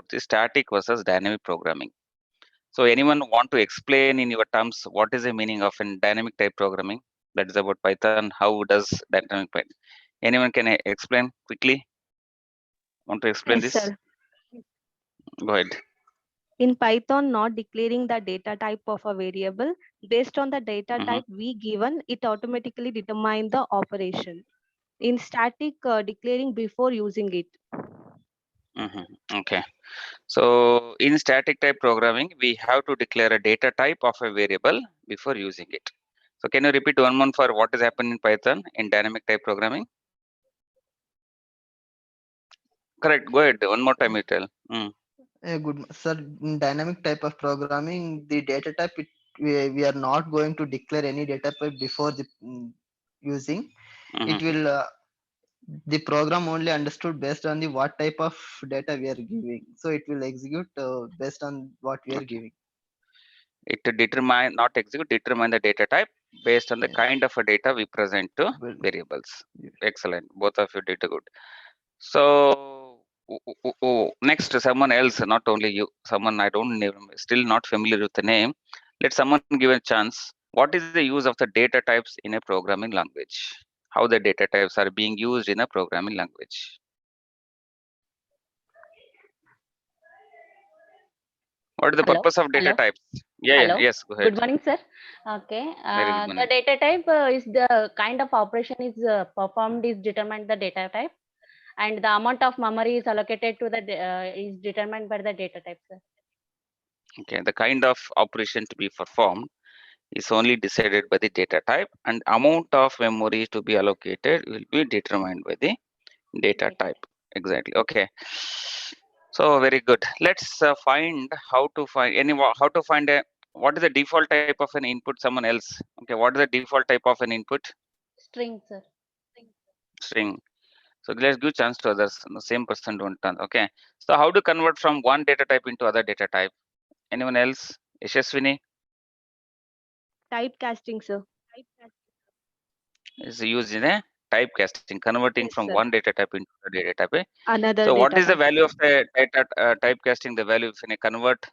the static versus dynamic programming. So anyone want to explain in your terms what is the meaning of a dynamic type programming? That is about Python. How does dynamic Python? Anyone can explain quickly? Want to explain Yes, this? sir. Go ahead. In Python, not declaring the data type of a variable, based on the data type we given, it automatically determine the operation. In static, declaring before using it. Okay. So in static type programming, we have to declare a data type of a variable before using it. So can you repeat one more for what is happening in Python in dynamic type programming? Correct. Go ahead. One more time you tell. Good, sir. In dynamic type of programming, the data type we are not going to declare any data type before the using. It will the program only understood based on the what type of data we are giving. So it will execute based on what we are giving. It determine not execute determine the data type based on the kind of a data we present to variables. Excellent. Both of you did good. So next, someone else, not only you, someone I don't know, still not familiar with the name. Let someone give a chance. What is the use of the data types in a programming language? How the data types are being used in a programming language? What is the purpose of data types? Yeah, yes, go ahead. Good morning, sir. Okay. Very good The morning. data type is the kind of operation is performed is determined the data type, and the amount of memory is allocated to the is determined by the data type, sir. Okay, the kind of operation to be performed is only decided by the data type, and amount of memory to be allocated will be determined by the data type. Exactly. Okay. So very good. Let's find how to find a what is the default type of an input. Someone else. Okay. What is the default type of an input? String, sir. String. So let's give chance to others. The same person don't turn. Okay. So how to convert from one data type into other data type? Anyone else? Yashaswini? Typecasting, sir. Is used in a typecasting, converting Yes, from sir. one data type into a data type. Another So what data is the type. value of the data typecasting? The value if I convert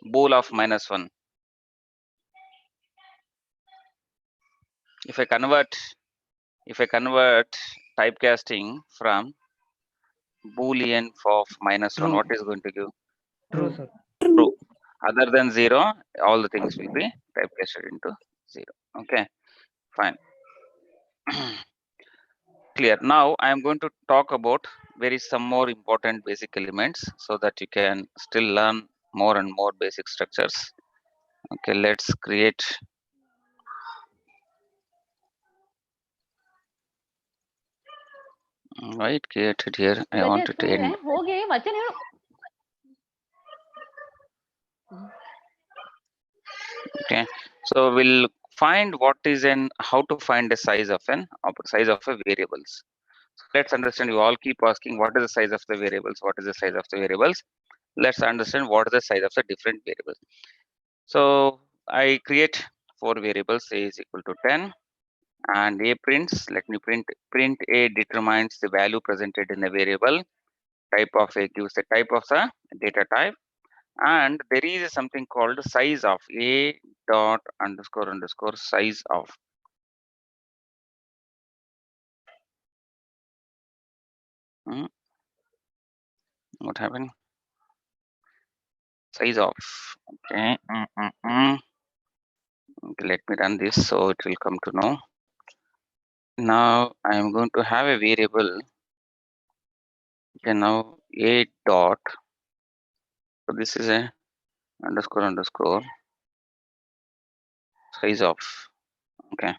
bool of -1. If I convert typecasting from boolean of -1, what is going to give? True, sir. True. Other than 0, all the things will be typecasted into 0. Okay, fine. Clear. Now I am going to talk about some more important basic elements so that you can still learn more and more basic structures. Okay, let's create. Right, created here. I want it to end. Okay, so we'll find what is how to find the size of a variables. So let's understand. You all keep asking what is the size of the variables, what is the size of the variables. Let's understand what is the size of the different variables. So I create 4 variables. A is equal to 10 and a prints. Let me print a determines the value presented in the variable. Type of a gives the type of the data type, and there is something called size of a dot underscore underscore size of. What happened? Size of. Okay. Okay, let me run this so it will come to know. Now I am going to have a variable. Okay, now a dot. So this is a underscore underscore size of. Okay.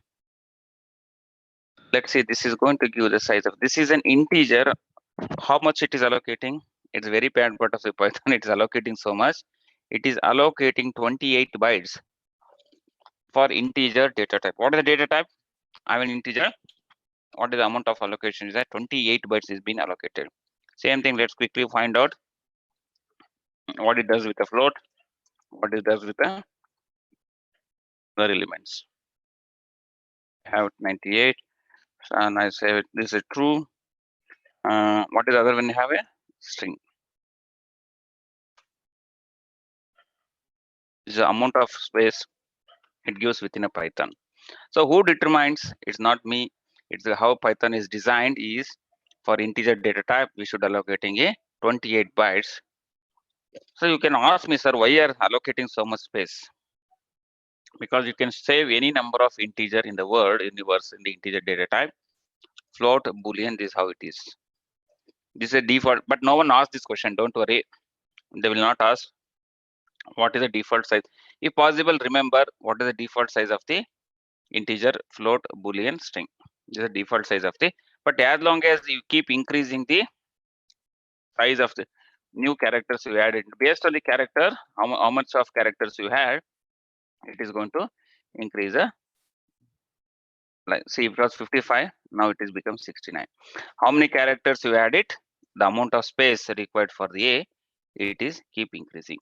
Let's see, this is going to give the size of. This is an integer. How much it is allocating? It's very bad part of the Python. It's allocating so much. It is allocating 28 bytes for integer data type. What is the data type? I have an integer. What is the amount of allocation? Is that 28 bytes is being allocated. Same thing. Let's quickly find out what it does with the float, what it does with the other elements. I have 98, and I say this is true. What is the other when you have a string? This is the amount of space it gives within a Python. So who determines? It's not me. It's how Python is designed is for integer data type, we should allocating a 28 bytes. So you can ask me, sir, why you are allocating so much space? Because you can save any number of integer in the word universe in the integer data type. Float, Boolean, this is how it is. This is a default, but no one asked this question. Don't worry. They will not ask what is the default size. If possible, remember what is the default size of the integer, float, Boolean, string. This is the default size of the, but as long as you keep increasing the size of the new characters you added based on the character, how much of characters you had, it is going to increase a, like see it was 55, now it is become 69. How many characters you add it, the amount of space required for the A, it is keep increasing.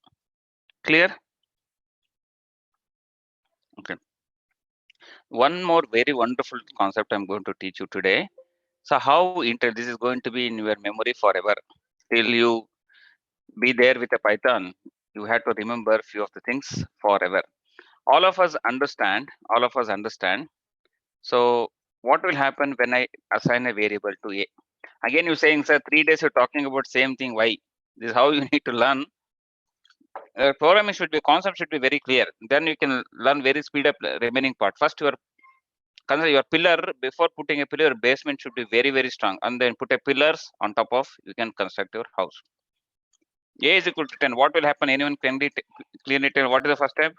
Clear? Okay. One more very wonderful concept I'm going to teach you today. So how this is going to be in your memory forever. Till you be there with a Python, you have to remember few of the things forever. All of us understand. So what will happen when I assign a variable to A? Again, you're saying, sir, 3 days you're talking about same thing. Why? This is how you need to learn. Programming should be, concept should be very clear. Then you can learn very speed up remaining part. First, consider your pillar, before putting a pillar, basement should be very, very strong. And then put a pillars on top of, you can construct your house. A is equal to 10. What will happen? Anyone can clearly tell what is the first step?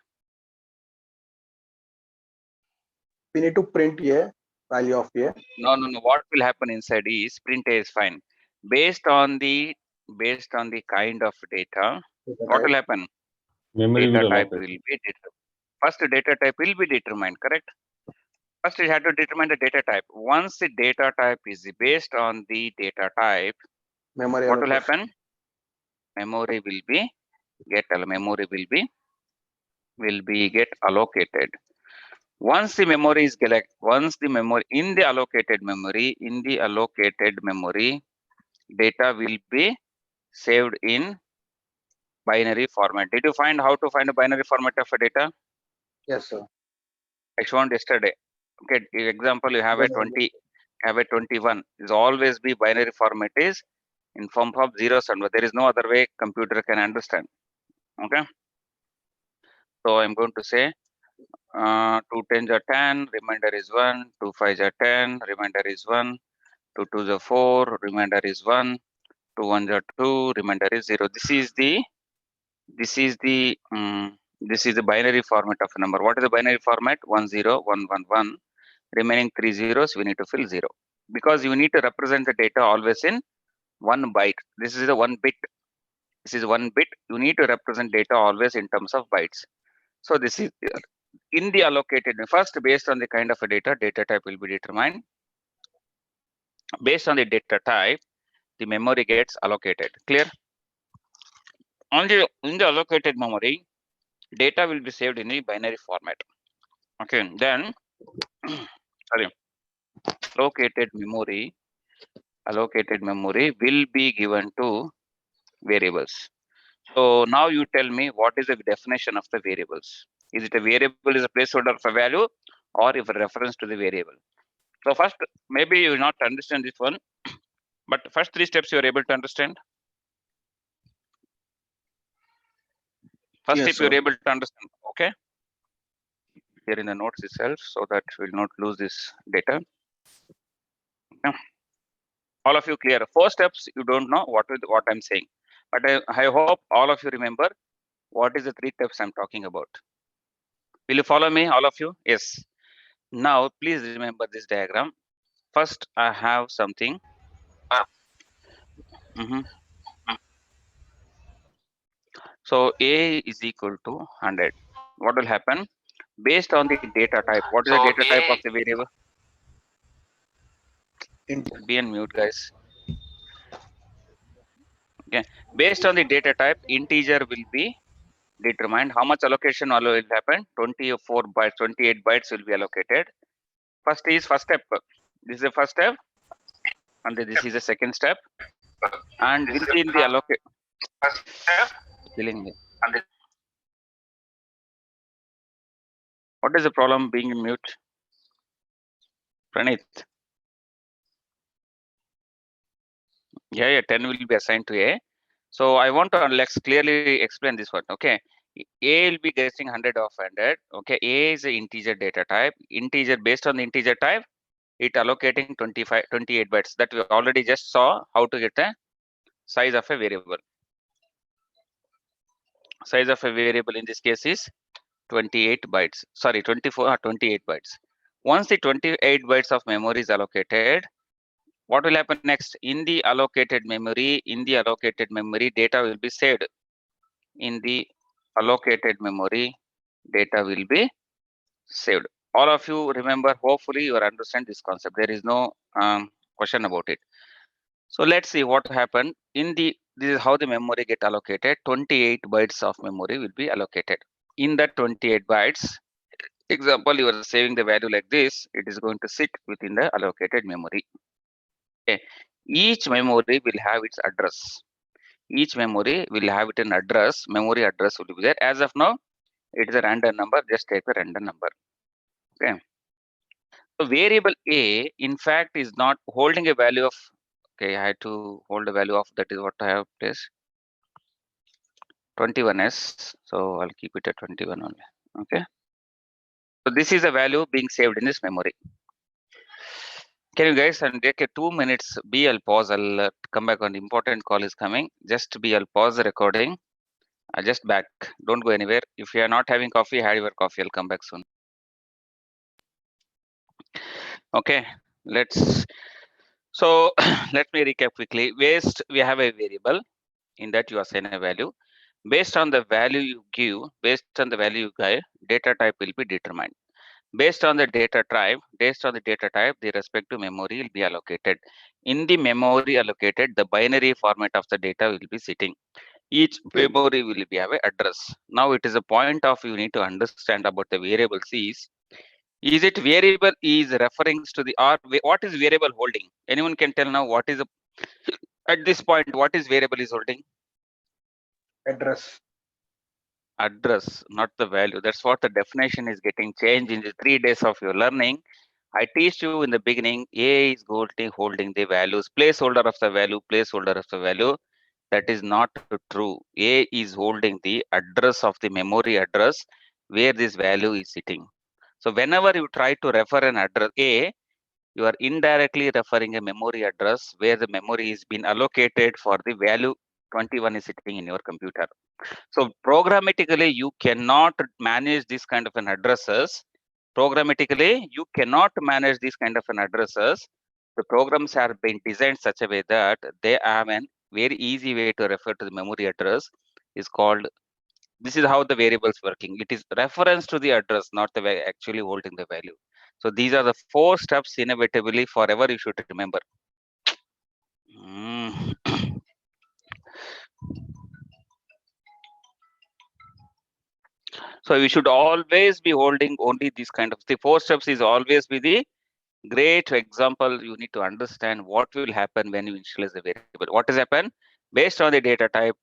We need to print A, value of A. No. What will happen inside is print A is fine. Based on the kind of data, what will happen? Memory Data will type allocate. will be determined. First data type will be determined, correct? First you have to determine the data type. Once the data type is based on the data type, Memory what will allocation. happen? Memory will be get allocated. Once the memory is in the allocated memory, data will be saved in binary format. Did you find how to find a binary format of a data? Yes, sir. I showed yesterday. Okay, example, you have a 20, have a 21. Is always be binary format is in form of zeros and one. There is no other way computer can understand. Okay. So I'm going to say 2 10s are 10, remainder is 1, 2 5s are 10, remainder is 1, 2 2s are 4, remainder is 1, 2 1s are 2, remainder is 0. This is the binary format of a number. What is the binary format? 1 0 1 1 1. Remaining 3 zeros we need to fill 0, because you need to represent the data always in 1 byte. This is the 1 bit. This is 1 bit. You need to represent data always in terms of bytes. So this is in the allocated. First, based on the kind of a data type will be determined. Based on the data type, the memory gets allocated. Clear? Only in the allocated memory, data will be saved in a binary format. Okay, then allocated memory will be given to variables. So now you tell me, what is the definition of the variables? Is it a variable is a placeholder of a value, or if a reference to the variable? So first, maybe you will not understand this one, but first 3 steps you are able to understand. First Yes, step sir. you are able to understand. Okay. Here in the notes itself, so that we will not lose this data. Okay. All of you clear? 4 steps you don't know what I'm saying, but I hope all of you remember what is the 3 steps I'm talking about. Will you follow me, all of you? Yes. Now please remember this diagram. First I have something. So A is equal to 100. What will happen? Based on the data type, what is the data type of the variable? Be on mute, guys. Okay. Based on the data type, integer will be determined. How much allocation will happen? 24 bytes, 28 bytes will be allocated. First step. This is the first step, and this is the second step. And within the allocate, killing me. What is the problem being in mute? Pranit. Yeah, 10 will be assigned to A. So I want to let's clearly explain this one. Okay, A will be getting 100 of 100. Okay, A is an integer data type. Integer, based on the integer type, it allocating 28 bytes. That we already just saw how to get the size of a variable. Size of a variable in this case is 28 bytes. Sorry, 24 or 28 bytes. Once the 28 bytes of memory is allocated, what will happen next? In the allocated memory, data will be saved. In the allocated memory, data will be saved. All of you remember, hopefully you understand this concept. There is no question about it. So let's see what happened. This is how the memory get allocated. 28 bytes of memory will be allocated. In that 28 bytes, example, you are saving the value like this, it is going to sit within the allocated memory. Okay. Each memory will have its address. Each memory will have it an address. Memory address will be there. As of now, it is a random number. Just take the random number. Okay. So variable A, in fact, is not holding a value of. Okay, I had to hold a value of, that is what I have placed. 21s. So I'll keep it at 21 only. Okay. So this is a value being saved in this memory. Can you guys take a 2 minutes? I'll pause. I'll come back on the important call is coming. Just I'll pause the recording. I'll just back. Don't go anywhere. If you are not having coffee, have your coffee. I'll come back soon. Okay, let's. So let me recap quickly. Waste, we have a variable. In that you assign a value. Based on the value you give, data type will be determined. Based on the data type, the respective memory will be allocated. In the memory allocated, the binary format of the data will be sitting. Each memory will be have an address. Now it is a point of you need to understand about the variables is it variable is referring to the, or what is variable holding? Anyone can tell now what is at this point, what is variable is holding? Address. Address, not the value. That's what the definition is getting changed in the 3 days of your learning. I teach you in the beginning, A is holding the values, placeholder of the value, That is not true. A is holding the address of the memory address where this value is sitting. So whenever you try to refer an address A, you are indirectly referring a memory address where the memory is been allocated for the value 21 is sitting in your computer. So programmatically, you cannot manage this kind of an addresses. You cannot manage this kind of an addresses. The programs are being designed such a way that they have a very easy way to refer to the memory address is called. This is how the variables working. It is reference to the address, not the way actually holding the value. So these are the 4 steps inevitably forever you should remember. So we should always be holding only these kind of, the 4 steps is always be the great example. You need to understand what will happen when you initialize the variable. What has happened? Based on the data type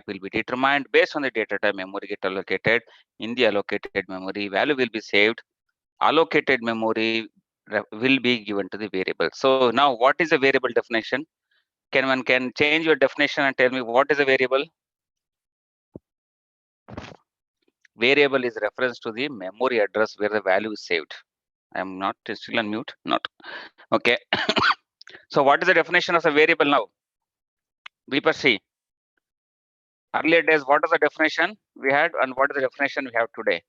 will be determined. Based on the data type, memory get allocated. In the allocated memory, value will be saved. Allocated memory will be given to the variable. So now what is a variable definition? Can one change your definition and tell me what is a variable? Variable is reference to the memory address where the value is saved. I am not still on mute. Not okay. So what is the definition of a variable now? Vipashi. Earlier days, what is the definition we had and what is the definition we have today?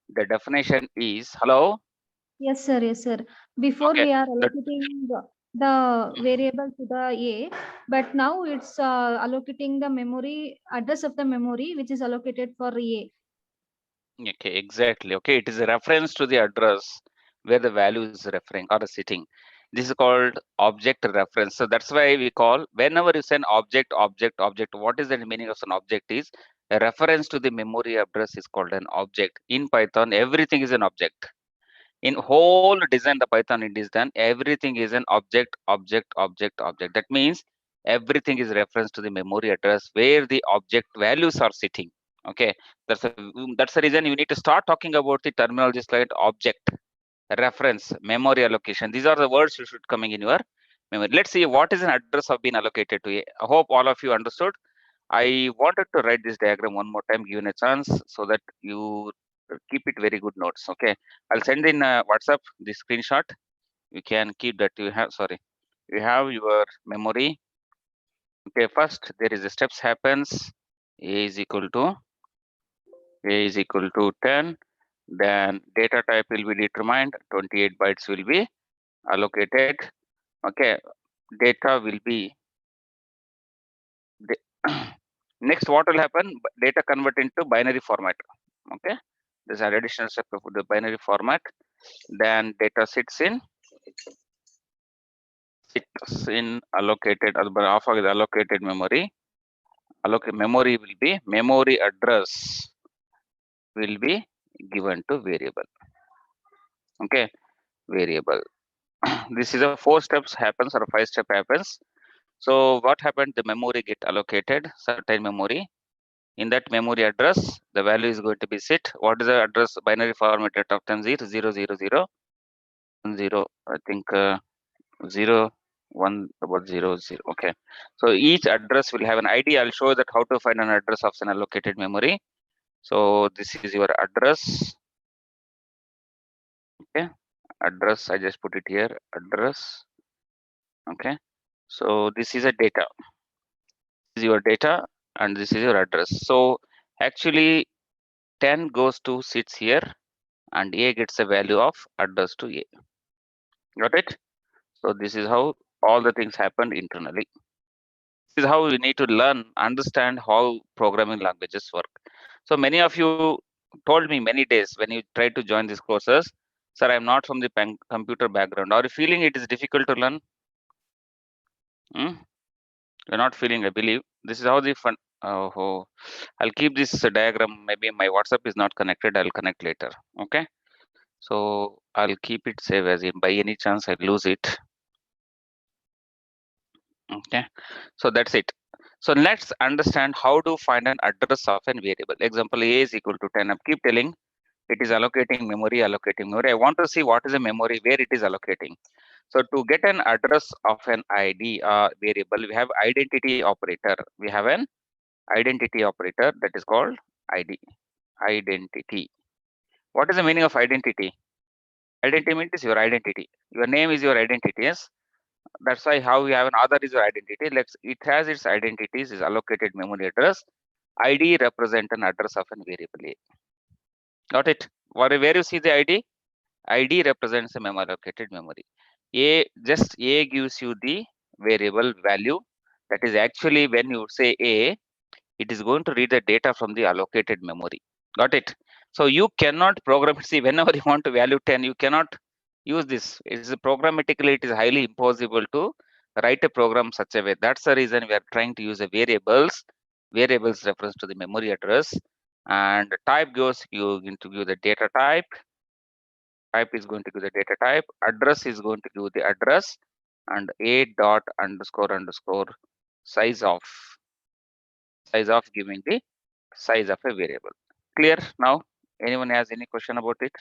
The definition is, hello? Yes, sir. Yes, sir. Before Okay. we are allocating the variable to the A, but now it's allocating the memory address of the memory, which is allocated for A. Okay, exactly. Okay, it is a reference to the address where the value is referring or sitting. This is called object reference. So that's why we call, whenever you send object, what is the meaning of an object is a reference to the memory address is called an object. In Python, everything is an object. In whole design, the Python it is done, everything is an object. That means everything is reference to the memory address where the object values are sitting. Okay, that's the reason you need to start talking about the terminologies like object, reference, memory allocation. These are the words you should coming in your memory. Let's see what is an address of being allocated to A. I hope all of you understood. I wanted to write this diagram one more time, given a chance, so that you keep it very good notes. Okay, I'll send in WhatsApp the screenshot. You can keep that. You have, sorry, you have your memory. Okay, first there is a steps happens. A is equal to 10. Then data type will be determined. 28 bytes will be allocated. Okay, data will be next. What will happen? Data convert into binary format. Okay, this is an additional step of the binary format. Then data sits in allocated half of the allocated memory. Memory will be memory address will be given to variable. Okay, variable. This is a 4 steps happens or 5 step happens. So what happened? The memory get allocated certain memory. In that memory address, the value is going to be set. What is the address binary format of 10 0 0 0 0 0? I think 0 1 about 0 0. Okay, so each address will have an ID. I'll show that how to find an address of an allocated memory. So this is your address. Okay, address, I just put it here, address. Okay, so this is a data. This is your data and this is your address. So actually 10 goes to sits here and A gets a value of address to A. Got it? So this is how all the things happened internally. This is how we need to learn, understand how programming languages work. So many of you told me many days when you tried to join these courses, sir, I'm not from the computer background. Are you feeling it is difficult to learn? You're not feeling, I believe. This is how the fun. Oh, I'll keep this diagram. Maybe my WhatsApp is not connected. I'll connect later. Okay. So I'll keep it save as in by any chance I lose it. Okay. So that's it. So let's understand how to find an address of a variable. Example A is equal to 10. I keep telling it is allocating memory, allocating memory. I want to see what is a memory where it is allocating. So to get an address of an ID variable, we have identity operator. We have an identity operator that is called ID. Identity. What is the meaning of identity? Identity means your identity. Your name is your identity. Yes. That's why how we have an other is your identity. It has its identities is allocated memory address. ID represent an address of a variable A. Got it? Where you see the ID? ID represents a memory allocated memory. A gives you the variable value. That is actually when you say A, it is going to read the data from the allocated memory. Got it? So you cannot program. See, whenever you want to value 10, you cannot use this. It's programmatically, it is highly impossible to write a program such a way. That's the reason we are trying to use a variables. Variables reference to the memory address, and type goes you into give the data type. Type is going to give the data type. Address is going to give the address, and A dot underscore underscore size of giving the size of a variable. Clear now? Anyone has any question about it?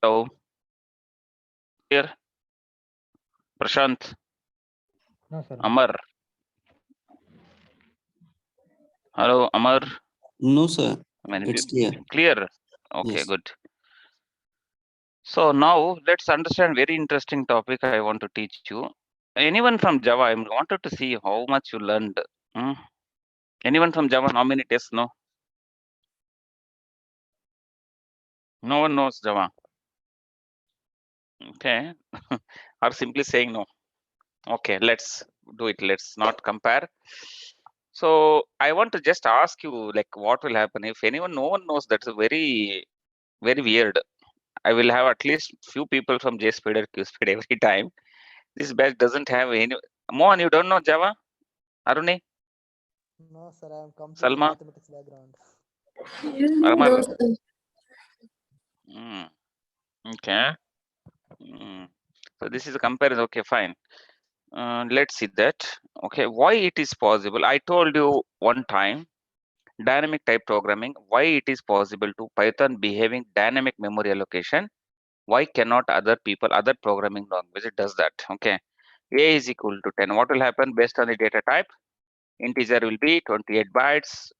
So clear? Prashant? No, sir. Amar? Hello, Amar? No, sir. It's clear. Clear? Okay, Yes. good. So now let's understand very interesting topic I want to teach you. Anyone from Java? I wanted to see how much you learned. Anyone from Java? How many tests? No? No one knows Java. Okay. Or simply saying no. Okay, let's do it. Let's not compare. So I want to just ask you, like, what will happen if no one knows? That's a very, very weird. I will have at least few people from JSpeed or QSpeed every time. This batch doesn't have any. Mohan, you don't know Java? Aruni? No, sir. I am completely Salma? mathematics background. Amar? Okay. So this is a comparison. Okay, fine. Let's see that. Okay, why it is possible? I told you one time, dynamic type programming, why it is possible to Python behaving dynamic memory allocation. Why cannot other people, other programming language does that? Okay, a is equal to 10. What will happen based on the data type? Integer will be 28 bytes,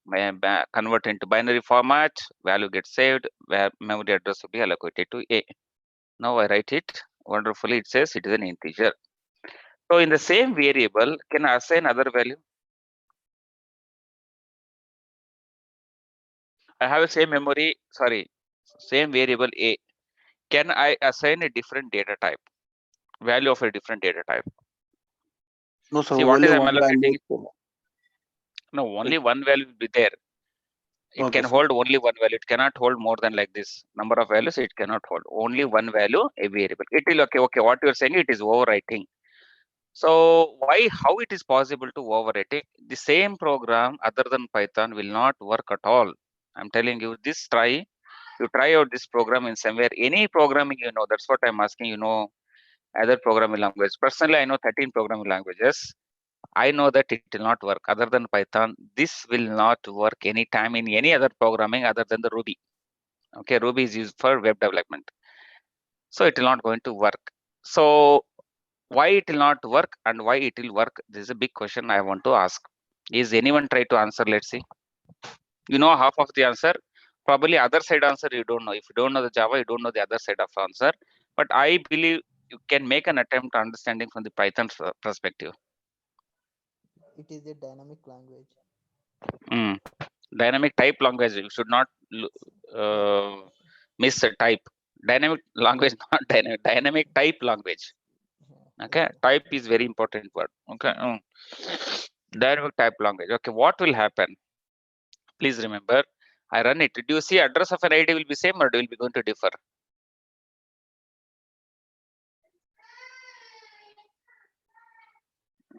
convert into binary format, value gets saved, where memory address will be allocated to A. Now I write it wonderfully. It says it is an integer. So in the same variable, can I assign other value? I have a same memory, sorry, same variable A. Can I assign a different data type, value of a different data type? No, sir. See, what Only is I'm one allocating? value. No, only one value will be there. It Okay, can sir. hold only one value. It cannot hold more than like this number of values. It cannot hold only one value, a variable. It will okay. What you are saying, it is overwriting. So why, how it is possible to overwrite it? The same program other than Python will not work at all. I'm telling you this. You try out this program in somewhere, any programming, you know, that's what I'm asking, you know, other programming language. Personally, I know 13 programming languages. I know that it will not work other than Python. This will not work anytime in any other programming other than the Ruby. Okay, Ruby is used for web development. So it will not going to work. So why it will not work and why it will work? This is a big question I want to ask. Is anyone try to answer? Let's see. You know half of the answer. Probably other side answer you don't know. If you don't know the Java, you don't know the other side of answer. But I believe you can make an attempt understanding from the Python perspective. It is a dynamic language. Dynamic type language. You should not miss a type. Dynamic language, not dynamic. Dynamic type language. Okay, type is very important word. Okay, dynamic type language. Okay, what will happen? Please remember, I run it. Do you see address of an ID will be same or will be going to differ?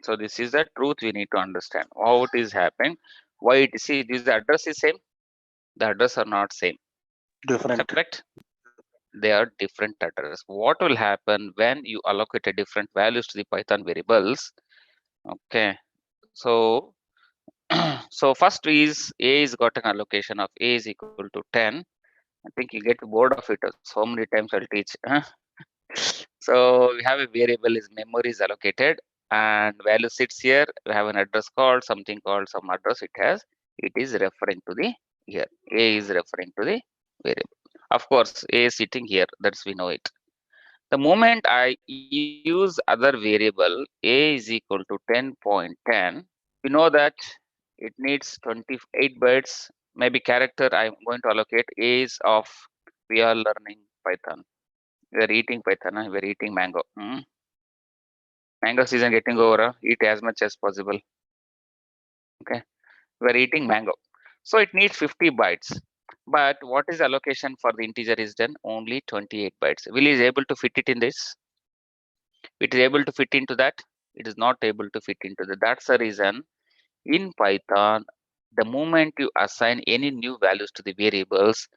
So this is the truth we need to understand. How it is happening? Why it is? See, this the address is same. The address are not same. Different. Correct? They are different address. What will happen when you allocate a different values to the Python variables? Okay, so so first is A is got an allocation of A is equal to 10. I think you get bored of it. So many times I'll teach. So we have a variable is memory is allocated and value sits here. We have an address called something called some address it has. It is referring to the here. A is referring to the variable. Of course, A is sitting here. That's we know it. The moment I use other variable, A is equal to 10.10, we know that it needs 28 bytes, maybe character I'm going to allocate. A is of, we are learning Python. We are eating Python, we are eating mango. Mango season getting over, eat as much as possible. Okay, we are eating mango. So it needs 50 bytes. But what is allocation for the integer is done? Only 28 bytes. Will is able to fit it in this? It is able to fit into that. It is not able to fit into that. That's the reason in Python, the moment you assign any new values to the variables,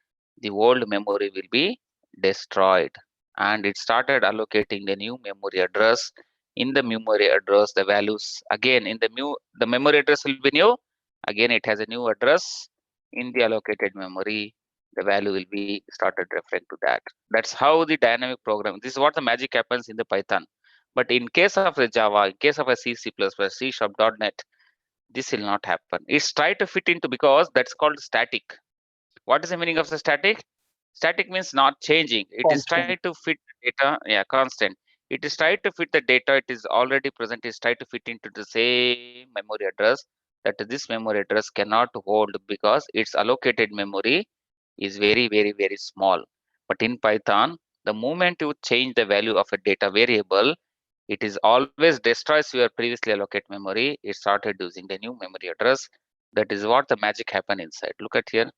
the old memory will be destroyed and it started allocating the new memory address. In the memory address, the values again in the memory address will be new. Again, it has a new address in the allocated memory. The value will be started referring to that. That's how the dynamic program. This is what the magic happens in the Python. But in case of the Java, in case of a C, C++, C#, .NET, this will not happen. It's try to fit into because that's called static. What is the meaning of the static? Static means not changing. It is try to fit data, yeah, constant. It is try to fit the data. It is already present. Is try to fit into the same memory address. That this memory address cannot hold because its allocated memory is very, very, very small. But in Python, the moment you change the value of a data variable, it is always destroys your previously allocated memory. It started using the new memory address. That is what the magic happen inside. Look at here.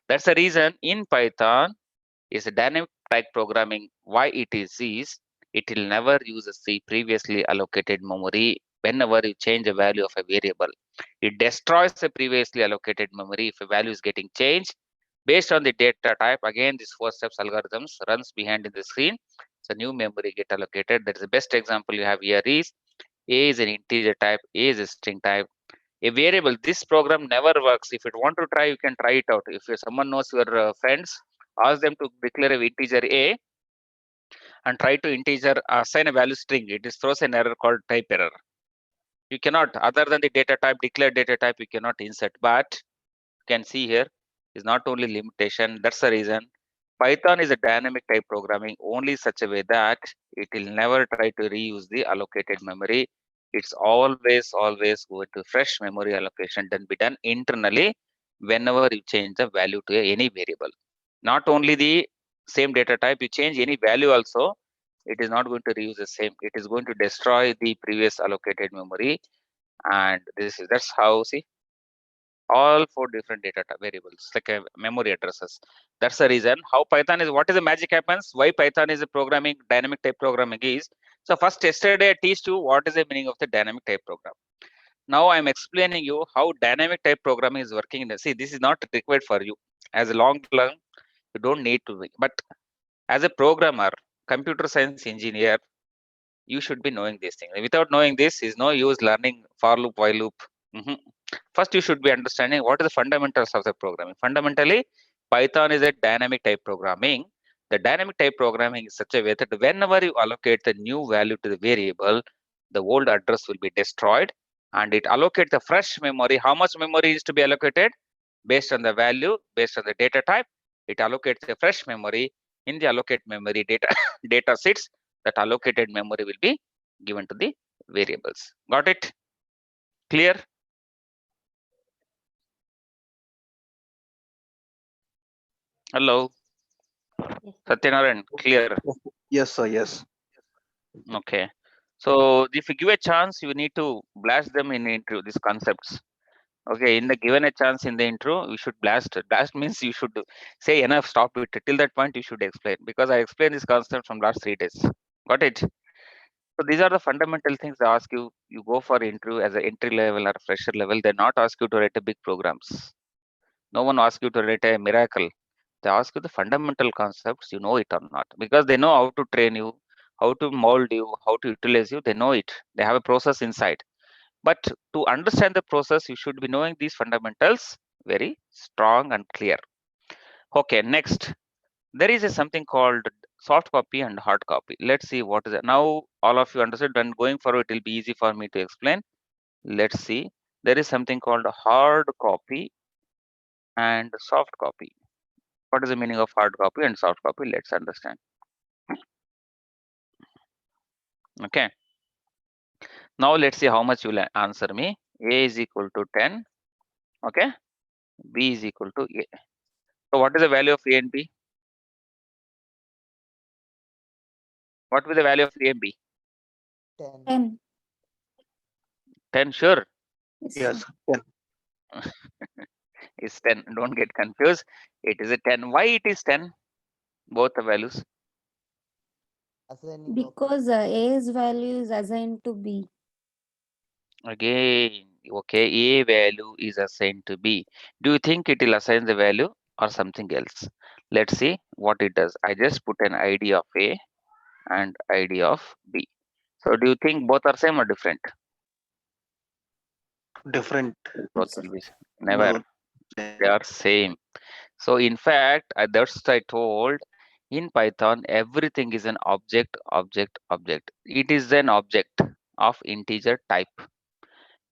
That's the reason in Python is a dynamic type programming. Why it is it will never use the previously allocated memory whenever you change the value of a variable. It destroys the previously allocated memory if a value is getting changed based on the data type. Again, this 4 steps algorithms runs behind in the screen. So new memory get allocated. That is the best example you have here is A is an integer type, A is a string type. A variable, this program never works. If you want to try, you can try it out. If someone knows your friends, ask them to declare a integer A and try to integer assign a value string. It is throws an error called type error. You cannot, other than the data type, declare data type, you cannot insert. But you can see here is not only limitation. That's the reason Python is a dynamic type programming only such a way that it will never try to reuse the allocated memory. It's always go to fresh memory allocation then be done internally whenever you change the value to any variable. Not only the same data type, you change any value also, it is not going to reuse the same. It is going to destroy the previous allocated memory. And that's how, see, all 4 different data variables like memory addresses. That's the reason how Python is. What is the magic happens? Why Python is a programming dynamic type programming is. So first, yesterday I teached you what is the meaning of the dynamic type program. Now I'm explaining you how dynamic type programming is working. See, this is not required for you as a long term. You don't need to be, but as a programmer, computer science engineer, you should be knowing these things. Without knowing this, is no use learning for loop, while loop. First, you should be understanding what are the fundamentals of the programming. Fundamentally, Python is a dynamic type programming. The dynamic type programming is such a way that whenever you allocate the new value to the variable, the old address will be destroyed and it allocates the fresh memory. How much memory is to be allocated? Based on the value, based on the data type, it allocates the fresh memory. In the allocate memory data sets, that allocated memory will be given to the variables. Got it? Clear? Hello, Satyanarayan, clear? Yes, sir. Yes. Okay. So if you give a chance, you need to blast them in intro, these concepts. Okay, in the given a chance in the intro, you should blast. Blast means you should say enough, stop it. Till that point, you should explain, because I explained this concept from last 3 days. Got it? So these are the fundamental things they ask you. You go for interview as an entry level or fresher level. They not ask you to write a big programs. No one asks you to write a miracle. They ask you the fundamental concepts, you know it or not, because they know how to train you, how to mold you, how to utilize you. They know it. They have a process inside. But to understand the process, you should be knowing these fundamentals very strong and clear. Okay, next. There is something called soft copy and hard copy. Let's see what is it. Now all of you understood, and going forward it will be easy for me to explain. Let's see. There is something called hard copy and soft copy. What is the meaning of hard copy and soft copy? Let's understand. Okay. Now let's see how much you will answer me. A is equal to 10. Okay. B is equal to A. So what is the value of A and B? What will be the value of A and B? 10. 10. 10, sure. Yes. It's 10. Don't get confused. It is a 10. Why it is 10? Both the values. Assigning Because A's value is assigned to B. Again, okay, A value is assigned to B. Do you think it will assign the value or something else? Let's see what it does. I just put an ID of A and ID of B. So do you think both are same or different? Different. Both will be never. No. They are same. So in fact, that's what I told. In Python, everything is an object. It is an object of integer type,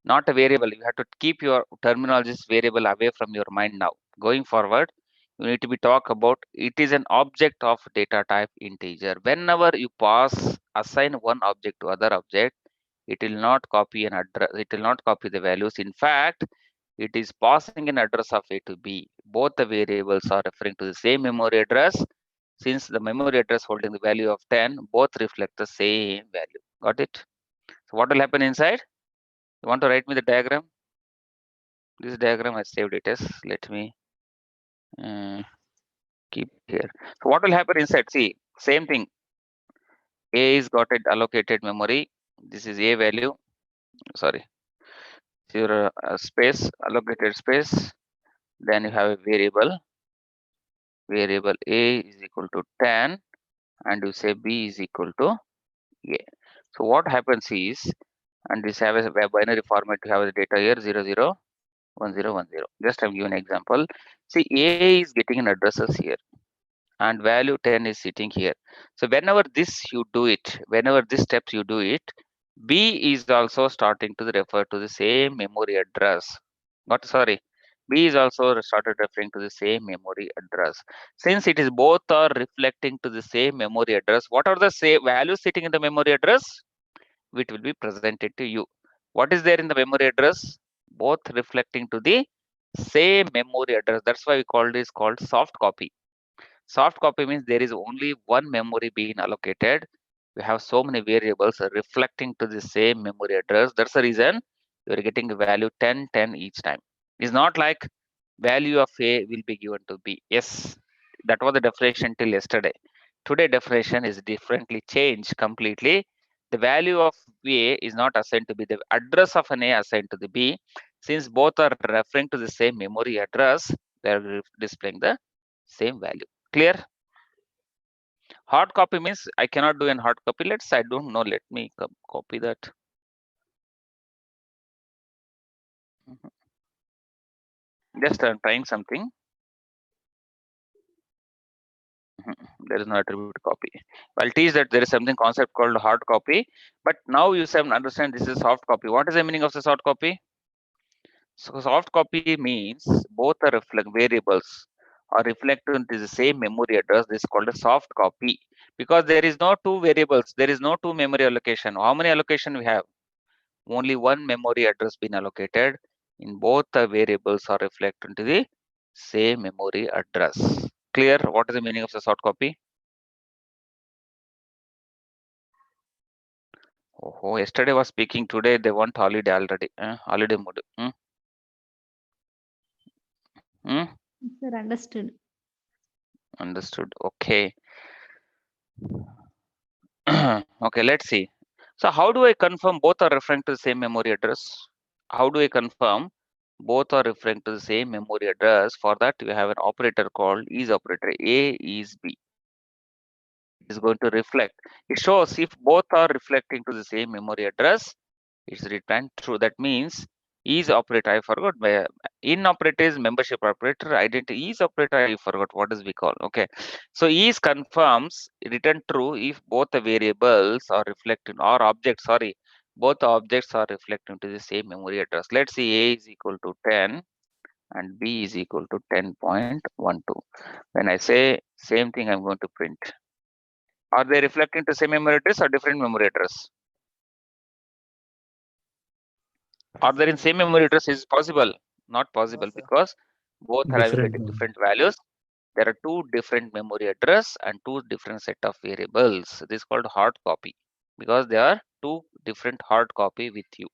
not a variable. You have to keep your terminologies variable away from your mind now. Going forward, you need to be talk about it is an object of data type integer. Whenever you assign one object to other object, it will not copy an address. It will not copy the values. In fact, it is passing an address of A to B. Both the variables are referring to the same memory address. Since the memory address holding the value of 10, both reflect the same value. Got it? So what will happen inside? You want to write me the diagram? This diagram I saved it as. Let me keep here. So what will happen inside? See, same thing. A is got it allocated memory. This is A value. Sorry. Your space, allocated space. Then you have a variable. Variable A is equal to 10. and you say B is equal to A. So what happens is, and this have a binary format to have the data here 00 10 10. Just I'm giving an example. See, A is getting an addresses here and value 10 is sitting here. So whenever this you do it, whenever this steps you do it, B is also starting to refer to the same memory address. But sorry, B is also started referring to the same memory address. Since it is both are reflecting to the same memory address, what are the same values sitting in the memory address? Which will be presented to you. What is there in the memory address? Both reflecting to the same memory address. That's why we call this called soft copy. Soft copy means there is only one memory being allocated. We have so many variables reflecting to the same memory address. That's the reason you are getting a value 10, 10 each time. It's not like value of A will be given to B. Yes, that was the definition till yesterday. Today definition is differently changed completely. The value of A is not assigned to B. The address of an A assigned to the B. Since both are referring to the same memory address, they are displaying the same value. Clear? Hard copy means I cannot do an hard copy. I don't know. Let me copy that. Just I'm trying something. There is no attribute copy. I'll teach that there is something concept called hard copy. But now you have understand this is soft copy. What is the meaning of the soft copy? So soft copy means both are variables are reflected into the same memory address. This is called a soft copy because there is no two variables. There is no two memory allocation. How many allocation we have? Only one memory address been allocated. In both the variables are reflected into the same memory address. Clear? What is the meaning of the soft copy? Oh, yesterday was speaking. Today they want holiday already. Holiday mode. Sir, understood. Understood. Okay. Okay, let's see. So how do I confirm both are referring to the same memory address? How do I confirm both are referring to the same memory address? For that, we have an operator called is operator. A is B. It is going to reflect. It shows if both are reflecting to the same memory address, it's returned true. That means is operator, I forgot. In operator is membership operator, identity is operator, I forgot what is we call. Okay, so is confirms return true if both the variables are reflecting or objects, sorry, both the objects are reflecting to the same memory address. Let's see, A is equal to 10 and B is equal to 10.12. When I say same thing, I'm going to print. Are they reflecting to same memory address or different memory address? Are they in same memory address? Is possible? Not possible because both are having different values. There are two different memory address and two different set of variables. This is called hard copy because they are two different hard copy with you.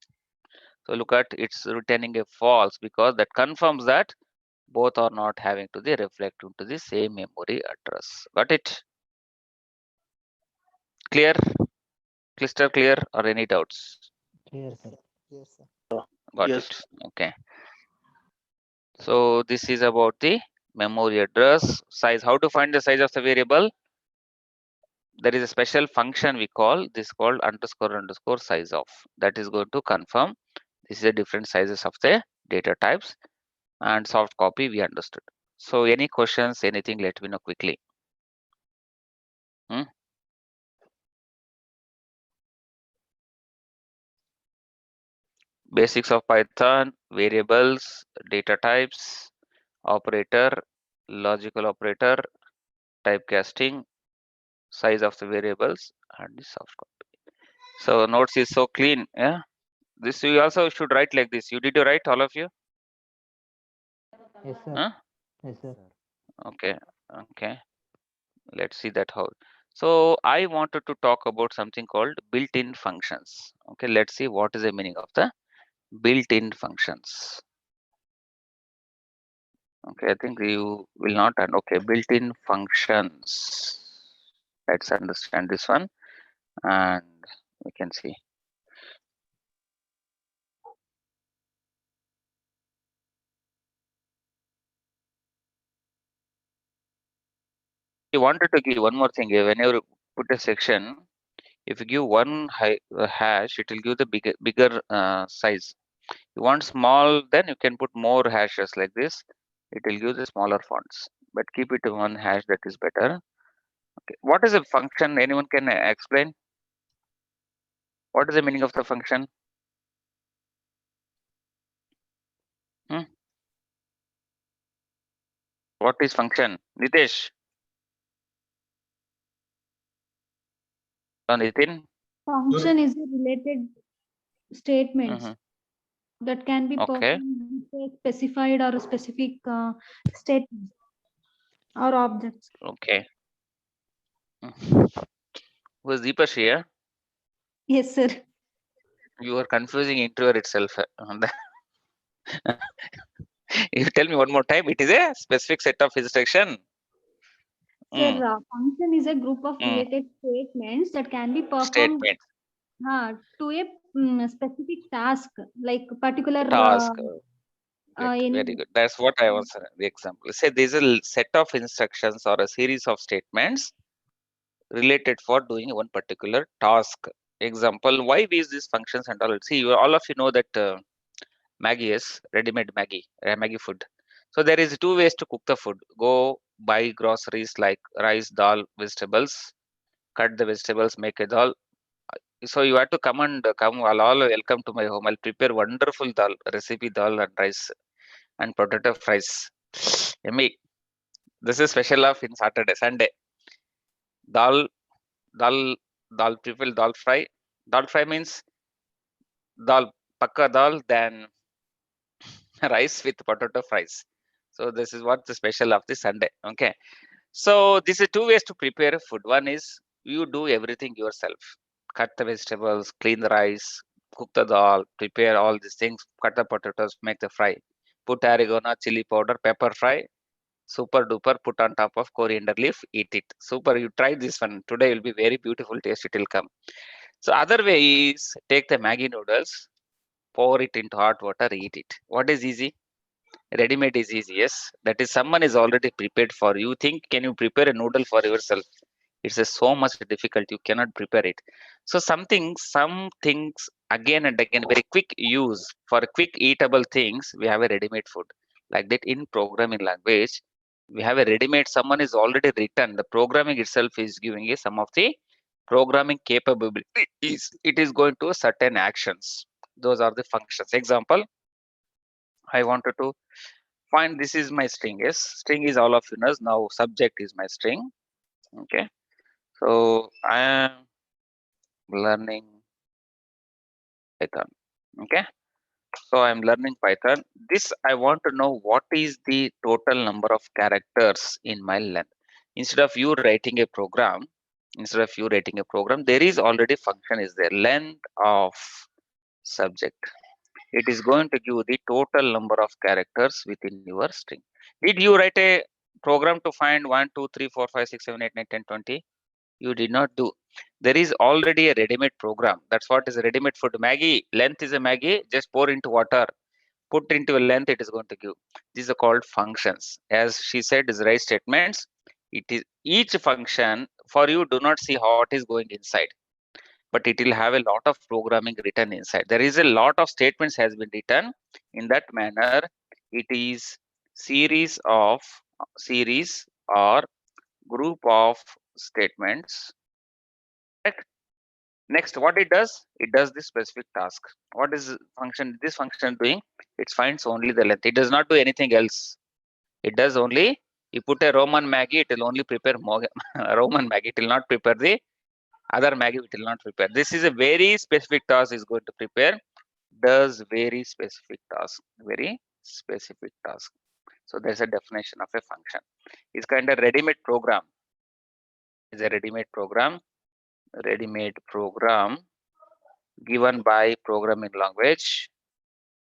So look at it's returning a false because that confirms that both are not having to the reflect into the same memory address. Got it? Clear? Crystal clear or any doubts? Clear, sir. Yes, sir. Got Yes. it. Okay. So this is about the memory address size. How to find the size of the variable? There is a special function we call this called underscore size of. That is going to confirm this is the different sizes of the data types and soft copy we understood. So any questions, anything, let me know quickly. Basics of Python, variables, data types, operator, logical operator, typecasting, size of the variables, and the soft copy. So notes is so clean. Yeah. This you also should write like this. You did you write all of you? Yes, sir. Huh? Yes, sir. Okay. Okay. Let's see that how. So I wanted to talk about something called built-in functions. Okay. Let's see what is the meaning of the built-in functions. Okay, I think you will not. Okay, built-in functions. Let's understand this one, and we can see. I wanted to give one more thing. Whenever put a section. If you give one hash, it will give the bigger size. You want small, then you can put more hashes like this. It will give the smaller fonts, but keep it to one hash, that is better. Okay. What is a function? Anyone can explain? What is the meaning of the function? What is function? Nitesh? Nitin? Function is a related statements Mhm. that can be Okay. performed with a specified or a specific statement or objects. Okay. Who is Deepash here? Yes, sir. You are confusing interviewer itself. You tell me one more time. It is a specific set of instruction. Sir, function is a group of Mm. related statements that can be performed Statement. to a specific task, like particular Task. Great. any Very good. That's what I was the example. Say there's a set of instructions or a series of statements related for doing one particular task. Example, why we use these functions and all. See, all of you know that Maggie is ready-made Maggie, Maggie food. So there is two ways to cook the food. Go buy groceries like rice, dal, vegetables, cut the vegetables, make a dal. So you have to come all welcome to my home. I'll prepare wonderful dal recipe, dal and rice and potato fries. Yummy. This is special of in Saturday, Sunday. Dal, people dal fry. Dal fry means dal, pakka dal, then rice with potato fries. So this is what the special of the Sunday. Okay. So this is two ways to prepare food. One is you do everything yourself. Cut the vegetables, clean the rice, cook the dal, prepare all these things, cut the potatoes, make the fry. Put oregano, chili powder, pepper fry, super duper, put on top of coriander leaf, eat it. Super, you try this one. Today will be very beautiful taste, it will come. So other way is take the Maggi noodles, pour it into hot water, eat it. What is easy? Ready-made is easy, yes. That is someone is already prepared for you. Think, can you prepare a noodle for yourself? It's so much difficult. You cannot prepare it. So some things again and again, very quick use for quick eatable things. We have a ready-made food like that in programming language. We have a ready-made. Someone is already written. The programming itself is giving you some of the programming capabilities. It is going to certain actions. Those are the functions. Example, I wanted to find this is my string. Yes, string is all of you know. Now subject is my string. Okay, so I am learning Python. Okay, so I'm learning Python. This I want to know what is the total number of characters in my length. Instead of you writing a program, there is already function is there, length of subject. It is going to give the total number of characters within your string. Did you write a program to find 1, 2, 3, 4, 5, 6, 7, 8, 9, 10, 20? You did not do. There is already a ready-made program. That's what is a ready-made food. Maggie, length is a Maggie, just pour into water, put into a length, it is going to give. These are called functions. As she said, is right statements. It is each function for you, do not see what is going inside, but it will have a lot of programming written inside. There is a lot of statements has been written in that manner. It is series or group of statements. Correct? Next, what it does this specific task. What is this function doing? It finds only the length. It does not do anything else. It does only, you put a Roman Maggie, it will only prepare Roman Maggie. It will not prepare the other Maggie, it will not prepare. This is a very specific task is going to prepare. Does very specific task. So there's a definition of a function. It's kind of ready-made program. Is a ready-made program given by programming language.